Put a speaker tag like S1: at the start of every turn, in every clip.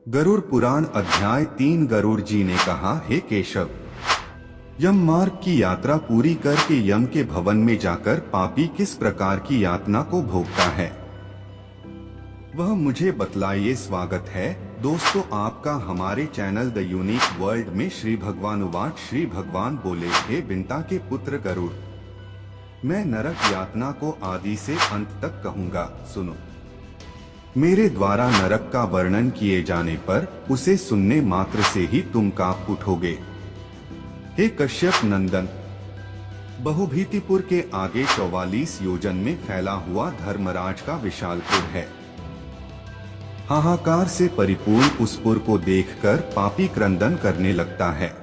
S1: गरुड़ पुराण अध्याय 3। गरुड़ जी ने कहा, हे केशव, यम मार्ग की यात्रा पूरी करके यम के भवन में जाकर पापी किस प्रकार की यातना को भोगता है वह मुझे बतलाइए। स्वागत है दोस्तों आपका हमारे चैनल द यूनिक वर्ल्ड में। श्री भगवान उवाच। श्री भगवान बोले, हे बिंता के पुत्र गरुड़, मैं नरक यातना को आदि से अंत तक कहूँगा, सुनो। मेरे द्वारा नरक का वर्णन किए जाने पर उसे सुनने मात्र से ही तुम कांप उठोगे। हे कश्यप नंदन, बहुभीतिपुर के आगे 44 योजन में फैला हुआ धर्मराज का विशालपुर है। हाहाकार से परिपूर्ण उस पुर को देखकर पापी क्रंदन करने लगता है।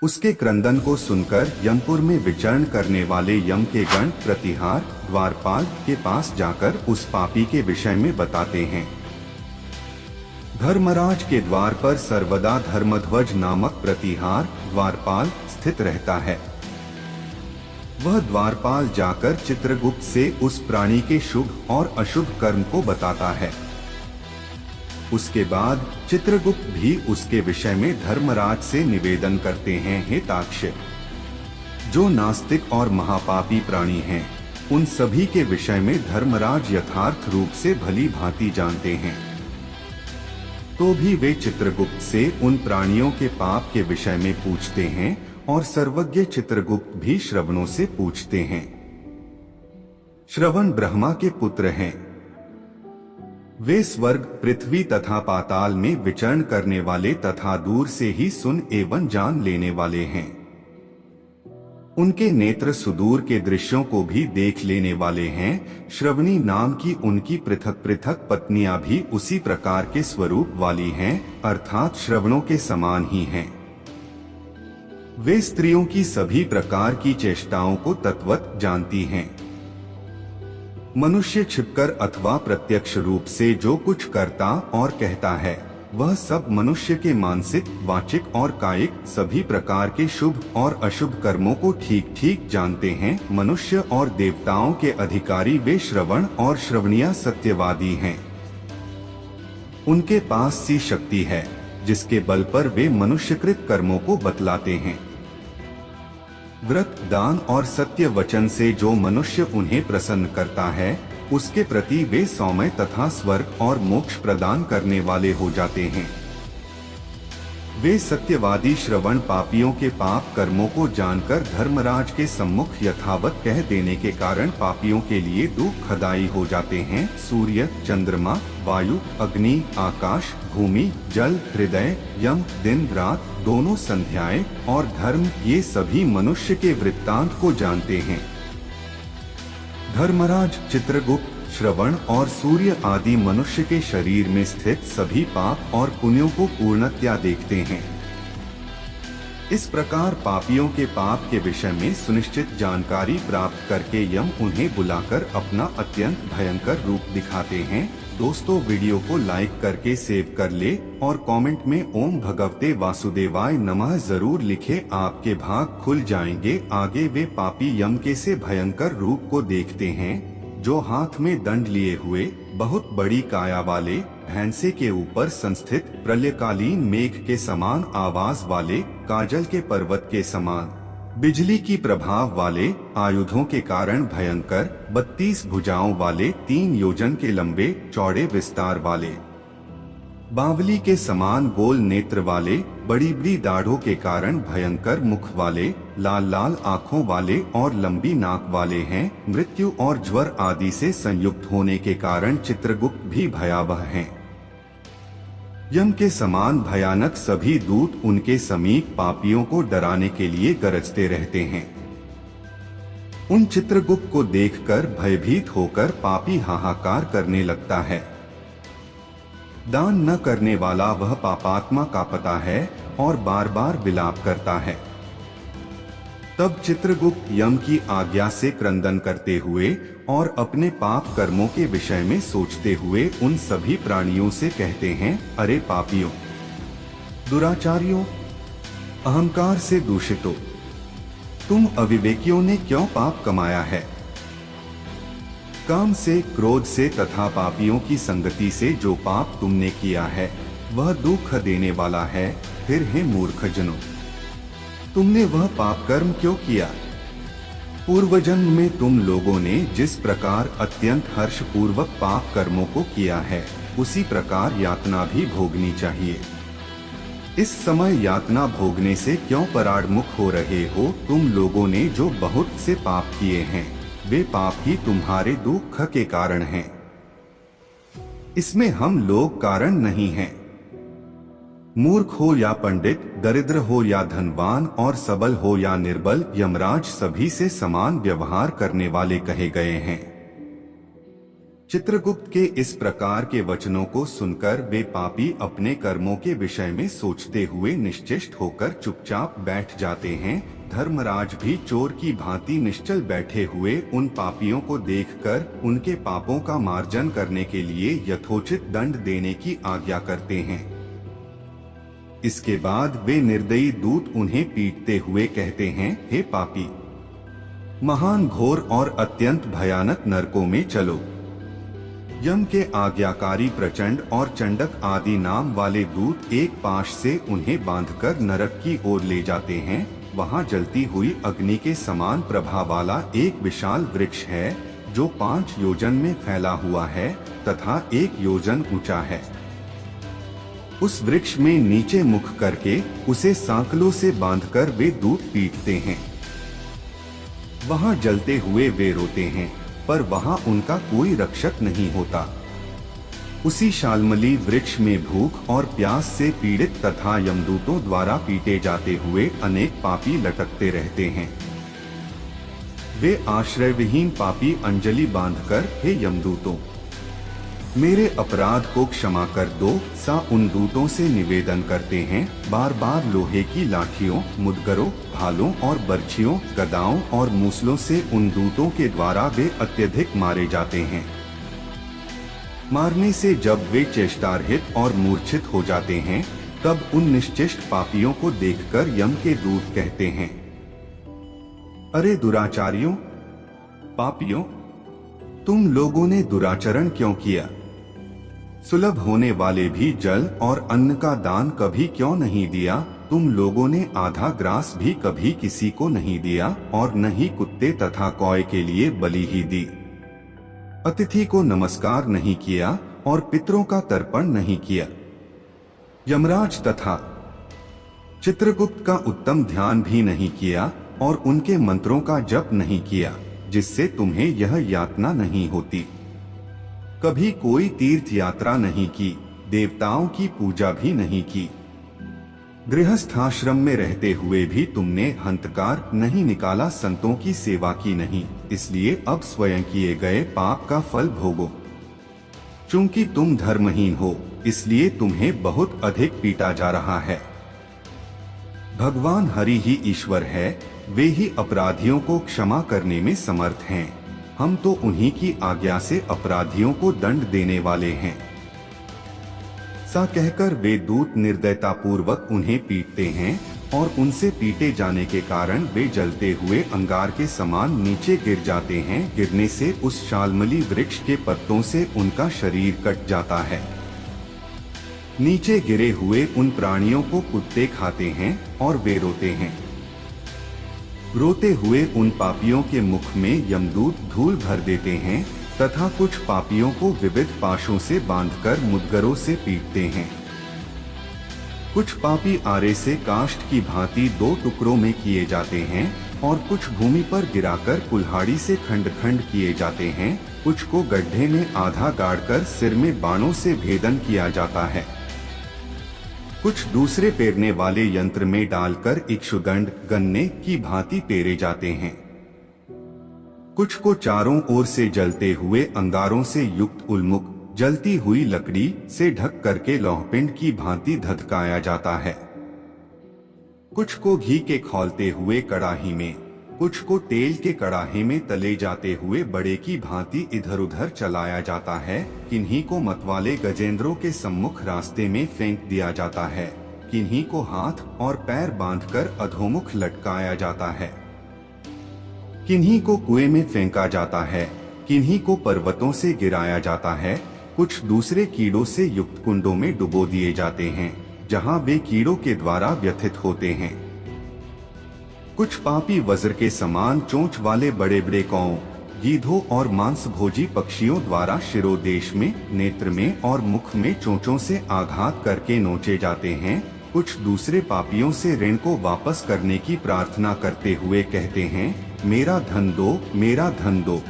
S1: उसके क्रंदन को सुनकर यमपुर में विचरण करने वाले यम के गण प्रतिहार द्वारपाल के पास जाकर उस पापी के विषय में बताते हैं। धर्मराज के द्वार पर सर्वदा धर्मध्वज नामक प्रतिहार द्वारपाल स्थित रहता है। वह द्वारपाल जाकर चित्रगुप्त से उस प्राणी के शुभ और अशुभ कर्म को बताता है। उसके बाद चित्रगुप्त भी उसके विषय में धर्मराज से निवेदन करते हैं, हे ताक्ष, जो नास्तिक और महापापी प्राणी हैं, उन सभी के विषय में धर्मराज यथार्थ रूप से भली भांति जानते हैं। तो भी वे चित्रगुप्त से उन प्राणियों के पाप के विषय में पूछते हैं और सर्वज्ञ चित्रगुप्त भी श्रवणों से पूछते हैं। श्रवण ब्रह्मा के पुत्र हैं। वे स्वर्ग, पृथ्वी तथा पाताल में विचरण करने वाले तथा दूर से ही सुन एवं जान लेने वाले हैं। उनके नेत्र सुदूर के दृश्यों को भी देख लेने वाले हैं। श्रवणी नाम की उनकी पृथक पृथक पत्नियां भी उसी प्रकार के स्वरूप वाली हैं, अर्थात श्रवणों के समान ही हैं। वे स्त्रियों की सभी प्रकार की चेष्टाओं को तत्वत जानती हैं। मनुष्य छिपकर अथवा प्रत्यक्ष रूप से जो कुछ करता और कहता है, वह सब मनुष्य के मानसिक, वाचिक और कायिक सभी प्रकार के शुभ और अशुभ कर्मों को ठीक ठीक जानते हैं। मनुष्य और देवताओं के अधिकारी वे श्रवण और श्रवणिया सत्यवादी हैं। उनके पास सी शक्ति है जिसके बल पर वे मनुष्यकृत कर्मों को बतलाते हैं। व्रत, दान और सत्य वचन से जो मनुष्य उन्हें प्रसन्न करता है, उसके प्रति वे सौम्य तथा स्वर्ग और मोक्ष प्रदान करने वाले हो जाते हैं। वे सत्यवादी श्रवण पापियों के पाप कर्मों को जानकर धर्मराज के सम्मुख यथावत कह देने के कारण पापियों के लिए दुखदायी हो जाते हैं। सूर्य, चंद्रमा, वायु, अग्नि, आकाश, भूमि, जल, हृदय, यम, दिन रात, दोनों संध्याएं और धर्म, ये सभी मनुष्य के वृत्तांत को जानते हैं। धर्मराज, चित्रगुप्त, श्रवण और सूर्य आदि मनुष्य के शरीर में स्थित सभी पाप और पुण्यों को पूर्णतया देखते हैं। इस प्रकार पापियों के पाप के विषय में सुनिश्चित जानकारी प्राप्त करके यम उन्हें बुलाकर अपना अत्यंत भयंकर रूप दिखाते हैं। दोस्तों वीडियो को लाइक करके सेव कर ले और कमेंट में ओम भगवते वासुदेवाय नमः जरूर लिखे, आपके भाग खुल जाएंगे। आगे वे पापी यम के से भयंकर रूप को देखते हैं, जो हाथ में दंड लिए हुए, बहुत बड़ी काया वाले, भैंसे के ऊपर संस्थित, प्रलयकालीन मेघ के समान आवाज वाले, काजल के पर्वत के समान, बिजली की प्रभाव वाले, आयुधों के कारण भयंकर, 32 भुजाओं वाले, 3 योजन के लंबे चौड़े विस्तार वाले, बावली के समान गोल नेत्र वाले, बड़ी बड़ी दाढ़ों के कारण भयंकर मुख वाले, लाल लाल आँखों वाले और लंबी नाक वाले हैं। मृत्यु और ज्वर आदि से संयुक्त होने के कारण चित्रगुप्त भी भयावह हैं। यम के समान भयानक सभी दूत उनके समीप पापियों को डराने के लिए गरजते रहते हैं। उन चित्रगुप्त को देखकर भयभीत होकर पापी हाहाकार करने लगता है। दान न करने वाला वह पापात्मा कांपता है और बार बार विलाप करता है। तब चित्रगुप्त यम की आज्ञा से क्रंदन करते हुए और अपने पाप कर्मों के विषय में सोचते हुए उन सभी प्राणियों से कहते हैं, अरे पापियों, दुराचारियों, अहंकार से दूषितों, तुम अविवेकियों ने क्यों पाप कमाया है? काम से, क्रोध से तथा पापियों की संगति से जो पाप तुमने किया है वह दुख देने वाला है। फिर हे मूर्ख जनों, तुमने वह पाप कर्म क्यों किया? पूर्व जन्म में तुम लोगों ने जिस प्रकार अत्यंत हर्ष पूर्वक पाप कर्मों को किया है, उसी प्रकार यातना भी भोगनी चाहिए। इस समय यातना भोगने से क्यों पराडमुख हो रहे हो? तुम लोगों ने जो बहुत से पाप किए हैं, वे पाप ही तुम्हारे दुख के कारण हैं। इसमें हम लोग कारण नहीं हैं। मूर्ख हो या पंडित, दरिद्र हो या धनवान और सबल हो या निर्बल, यमराज सभी से समान व्यवहार करने वाले कहे गए हैं। चित्रगुप्त के इस प्रकार के वचनों को सुनकर वे पापी अपने कर्मों के विषय में सोचते हुए निश्चिष्ट होकर चुपचाप बैठ जाते हैं। धर्मराज भी चोर की भांति निश्चल बैठे हुए उन पापियों को देखकर उनके पापों का मार्जन करने के लिए यथोचित दंड देने की आज्ञा करते हैं। इसके बाद वे निर्दयी दूत उन्हें पीटते हुए कहते हैं, हे पापी, महान घोर और अत्यंत भयानक नरकों में चलो। यम के आज्ञाकारी प्रचंड और चंडक आदि नाम वाले दूत एक पाश से उन्हें बांधकर नरक की ओर ले जाते हैं। वहां जलती हुई अग्नि के समान प्रभा वाला एक विशाल वृक्ष है, जो 5 योजन में फैला हुआ है तथा 1 योजन ऊंचा है। उस वृक्ष में नीचे मुख करके उसे सांकलों से बांधकर वे दूत पीटते हैं। वहां जलते हुए वे रोते हैं, पर वहां उनका कोई रक्षक नहीं होता। उसी शाल्मली वृक्ष में भूख और प्यास से पीड़ित तथा यमदूतों द्वारा पीटे जाते हुए अनेक पापी लटकते रहते हैं। वे आश्रय विहीन पापी अंजलि बांधकर, हे यमदूतों, मेरे अपराध को क्षमा कर दो, सा उन दूतों से निवेदन करते हैं। बार बार लोहे की लाठियों, मुदगरों, भालों और बर्छियों, गदाओं और मूसलों से उन दूतों के द्वारा वे अत्यधिक मारे जाते हैं। मारने से जब वे चेष्टारहित और मूर्छित हो जाते हैं, तब उन निश्चेष्ट पापियों को देखकर यम के दूत कहते हैं, अरे दुराचारियों, पापियों, तुम लोगों ने दुराचरण क्यों किया? सुलभ होने वाले भी जल और अन्न का दान कभी क्यों नहीं दिया? तुम लोगों ने आधा ग्रास भी कभी किसी को नहीं दिया और न ही कुत्ते तथा कौए के लिए बलि ही दी। अतिथि को नमस्कार नहीं किया और पितरों का तर्पण नहीं किया। यमराज तथा चित्रगुप्त का उत्तम ध्यान भी नहीं किया और उनके मंत्रों का जप नहीं किया, जिससे तुम्हें यह यातना नहीं होती। कभी कोई तीर्थ यात्रा नहीं की, देवताओं की पूजा भी नहीं की। गृहस्थाश्रम में रहते हुए भी तुमने हंतकार नहीं निकाला, संतों की सेवा की नहीं, इसलिए अब स्वयं किए गए पाप का फल भोगो। चूंकि तुम धर्महीन हो, इसलिए तुम्हें बहुत अधिक पीटा जा रहा है। भगवान हरि ही ईश्वर है, वे ही अपराधियों को क्षमा करने में समर्थ हैं। हम तो उन्हीं की आज्ञा से अपराधियों को दंड देने वाले हैं। सा कहकर वे दूत निर्दयता पूर्वक उन्हें पीटते हैं और उनसे पीटे जाने के कारण वे जलते हुए अंगार के समान नीचे गिर जाते हैं। गिरने से उस शाल्मली वृक्ष के पत्तों से उनका शरीर कट जाता है। नीचे गिरे हुए उन प्राणियों को कुत्ते खाते हैं और वे रोते हैं। रोते हुए उन पापियों के मुख में यमदूत धूल भर देते हैं तथा कुछ पापियों को विविध पाशों से बांधकर मुदगरों से पीटते हैं। कुछ पापी आरे से काष्ठ की भांति 2 टुकड़ों में किए जाते हैं और कुछ भूमि पर गिराकर कुल्हाड़ी से खंड खंड किए जाते हैं। कुछ को गड्ढे में आधा गाड़कर सिर में बाणों से भेदन किया जाता है। कुछ दूसरे पेरने वाले यंत्र में डालकर इक्षुगंड गन्ने की भांति पेरे जाते हैं। कुछ को चारों ओर से जलते हुए अंगारों से युक्त उल्मुख जलती हुई लकड़ी से ढक करके लौहपिंड की भांति धधकाया जाता है। कुछ को घी के खौलते हुए कड़ाही में, कुछ को तेल के कड़ाहे में तले जाते हुए बड़े की भांति इधर उधर चलाया जाता है। किन्हीं को मतवाले गजेंद्रों के सम्मुख रास्ते में फेंक दिया जाता है। किन्हीं को हाथ और पैर बांधकर अधोमुख लटकाया जाता है। किन्हीं को कुएं में फेंका जाता है। किन्हीं को पर्वतों से गिराया जाता है, कुछ दूसरे कीड़ों से युक्त कुंडों में डुबो दिए जाते हैं, जहां वे कीड़ों के द्वारा व्यथित होते हैं। कुछ पापी वज्र के समान चोंच वाले बड़े बड़े कौओं, गीधों और मांसभोजी पक्षियों द्वारा शिरोदेश में, नेत्र में और मुख में चोंचों से आघात करके नोचे जाते हैं। कुछ दूसरे पापियों से ऋण को वापस करने की प्रार्थना करते हुए कहते हैं, मेरा धन दो, मेरा धन दो।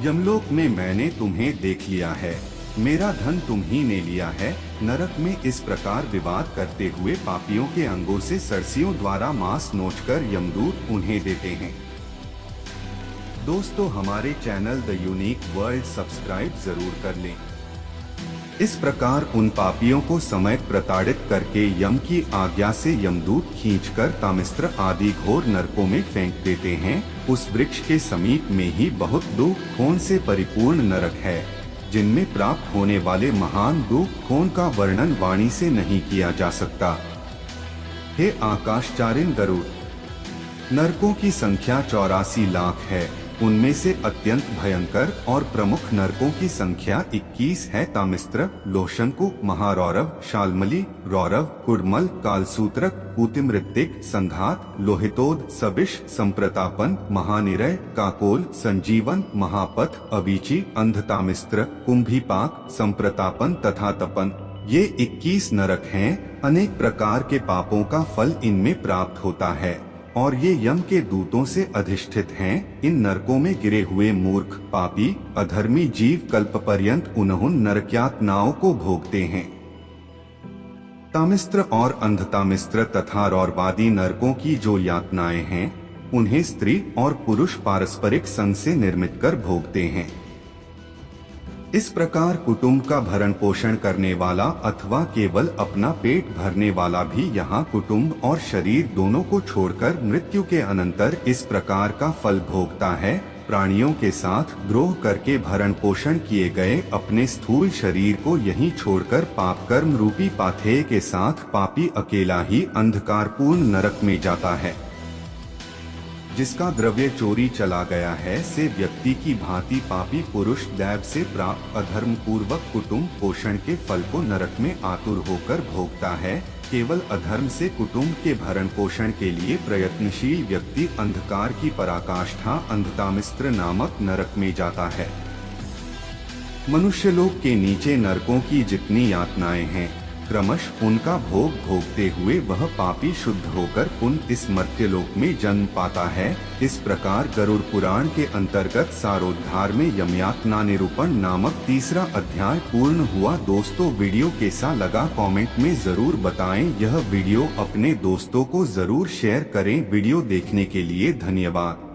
S1: यमलोक में मैंने तुम्हें देख लिया है, मेरा धन तुम ही ने लिया है। नरक में इस प्रकार विवाद करते हुए पापियों के अंगों से सरसियों द्वारा मांस नोचकर यमदूत उन्हें देते हैं। दोस्तों, हमारे channel the unique world subscribe जरूर कर लें। इस प्रकार उन पापियों को समय प्रताड़ित करके यम की आज्ञा से यमदूत खींचकर तामिस्त्र आदि घोर नरकों में फेंक देते हैं। उस वृक्ष के समीप में ही बहुत दुख खून से परिपूर्ण नरक है, जिनमें प्राप्त होने वाले महान दुख खून का वर्णन वाणी से नहीं किया जा सकता। हे आकाशचारिन गरुड़, नरकों की संख्या 84 लाख है। उनमें से अत्यंत भयंकर और प्रमुख नरकों की संख्या 21 है। तामिस्त्र, लोशंकु, महारौरव, शाल्मली, रौरव, कुडमल, कालसूत्रक, पूतिमृत्तिक, संघात, लोहितोद, सविश, संप्रतापन, महानिरय, काकोल, संजीवन, महापथ, अवीची, अंधतामिस्त्र, कुंभीपाक, संप्रतापन तथा तपन, ये 21 नरक हैं। अनेक प्रकार के पापों का फल इनमें प्राप्त होता है और ये यम के दूतों से अधिष्ठित हैं। इन नरकों में गिरे हुए मूर्ख, पापी, अधर्मी जीव कल्पपर्यंत उन नरकयातनाओं को भोगते हैं। तामिस्त्र और अंधतामिस्त्र तथा रौरवादी नरकों की जो यातनाएं हैं, उन्हें स्त्री और पुरुष पारस्परिक संग से निर्मित कर भोगते हैं। इस प्रकार कुटुंब का भरण पोषण करने वाला अथवा केवल अपना पेट भरने वाला भी यहाँ कुटुंब और शरीर दोनों को छोड़कर मृत्यु के अनंतर इस प्रकार का फल भोगता है। प्राणियों के साथ द्रोह करके भरण पोषण किए गए अपने स्थूल शरीर को यहीं छोड़कर पाप कर्म रूपी पाथेय के साथ पापी अकेला ही अंधकारपूर्ण नरक में जाता है। जिसका द्रव्य चोरी चला गया है, से व्यक्ति की भांति पापी पुरुष दैव से प्राप्त अधर्म पूर्वक कुटुंब पोषण के फल को नरक में आतुर होकर भोगता है। केवल अधर्म से कुटुंब के भरण पोषण के लिए प्रयत्नशील व्यक्ति अंधकार की पराकाष्ठा अंधतामिस्त्र नामक नरक में जाता है। मनुष्यलोक के नीचे नरकों की जितनी यातनाएं हैं, क्रमश उनका भोग भोगते हुए वह पापी शुद्ध होकर पुनः इस मर्त्यलोक में जन्म पाता है। इस प्रकार गरुड़ पुराण के अंतर्गत सारोद्धार में यमयातना निरूपण नामक 3रा अध्याय पूर्ण हुआ। दोस्तों, वीडियो कैसा लगा कमेंट में जरूर बताएं। यह वीडियो अपने दोस्तों को जरूर शेयर करें। वीडियो देखने के लिए धन्यवाद।